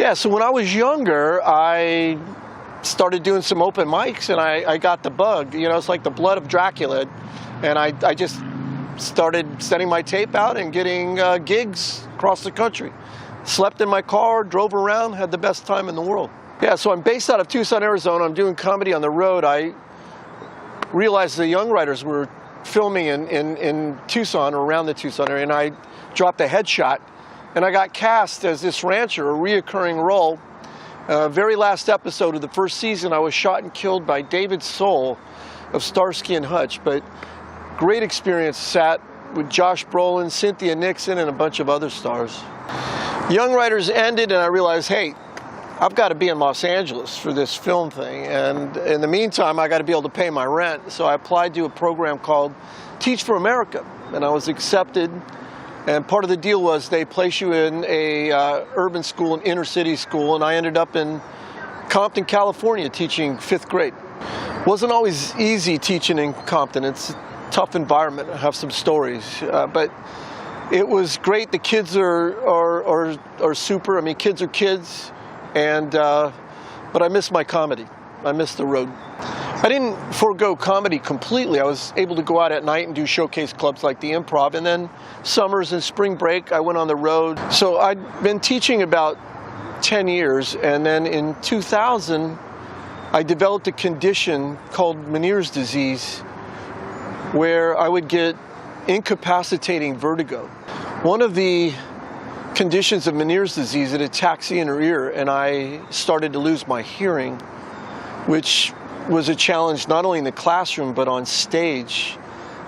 Yeah, so when I was younger, I started doing some open mics, and I got the bug. You know, it's like the blood of Dracula. And I just started sending my tape out and getting gigs across the country. Slept in my car, drove around, had the best time in the world. Yeah, so I'm based out of Tucson, Arizona. I'm doing comedy on the road. I realized the young writers were filming in Tucson, or around the Tucson area, and I dropped a headshot, and I got cast as this rancher, a reoccurring role. Very last episode of the first season, I was shot and killed by David Soul of Starsky and Hutch, but great experience. Sat with Josh Brolin, Cynthia Nixon, and a bunch of other stars. Young Writers ended, and I realized, hey, I've got to be in Los Angeles for this film thing, and in the meantime, I got to be able to pay my rent. So I applied to a program called Teach for America, and I was accepted. And part of the deal was they place you in a urban school, an inner city school, and I ended up in Compton, California, teaching 5th grade. Wasn't always easy teaching in Compton. It's a tough environment. I have some stories, but it was great. The kids are super. I mean, kids are kids, and but I miss my comedy. I miss the road. I didn't forego comedy completely. I was able to go out at night and do showcase clubs like the Improv, and then summers and spring break, I went on the road. So I'd been teaching about 10 years, and then in 2000, I developed a condition called Meniere's disease, where I would get incapacitating vertigo. One of the conditions of Meniere's disease, it attacks the inner ear, and I started to lose my hearing, which was a challenge not only in the classroom but on stage.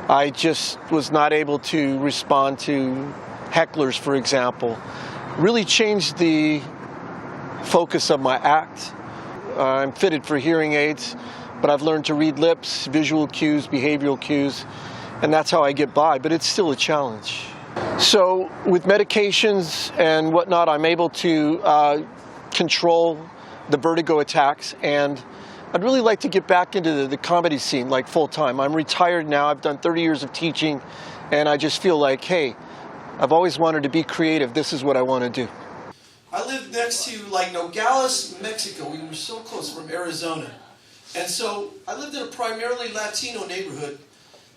I just was not able to respond to hecklers, for example. Really changed the focus of my act. I'm fitted for hearing aids, but I've learned to read lips, visual cues, behavioral cues, and that's how I get by, but it's still a challenge. So with medications and whatnot, I'm able to control the vertigo attacks, and I'd really like to get back into the comedy scene, like full-time. I'm retired now. I've done 30 years of teaching, and I just feel like, hey, I've always wanted to be creative. This is what I want to do. I lived next to, like, Nogales, Mexico. We were so close from Arizona. And so I lived in a primarily Latino neighborhood,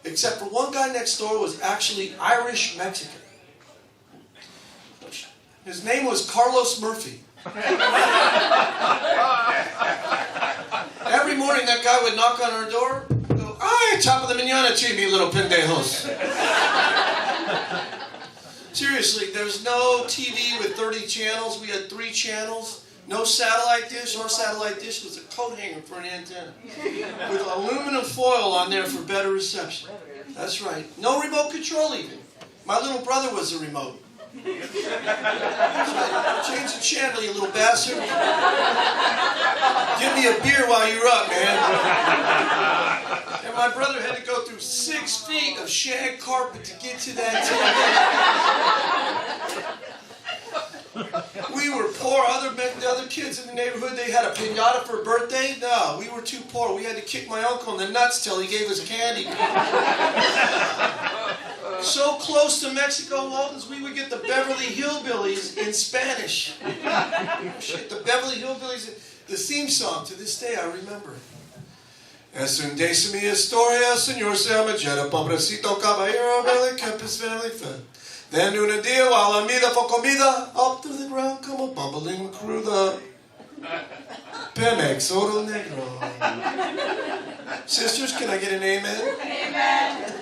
except for one guy next door was actually Irish-Mexican. His name was Carlos Murphy. Every morning that guy would knock on our door, go, "Ay, chapa de mañana, chibi, little pendejos." Seriously, there's no TV with 30 channels. We had 3 channels. No satellite dish. Our satellite dish was a coat hanger for an antenna, with aluminum foil on there for better reception. That's right. No remote control even. My little brother was the remote. That's right. Change the channel, you little bastard. Give me a beer while you're up, man. And my brother had to go through 6 feet of shag carpet to get to that TV. We were poor. The other kids in the neighborhood, they had a piñata for a birthday. No, we were too poor. We had to kick my uncle in the nuts till he gave us candy. So close to Mexico, Waltons, we would get the Beverly Hillbillies in Spanish. Shit, the Beverly Hillbillies, the theme song, to this day I remember. Es un día mi historia, señor se llama Jetta, pobrecito caballero, really kept his family fed. Then un día, while la mida for comida, up to the ground come a bubbling cruda. Pemex, oro negro. Sisters, can I get an amen? Amen.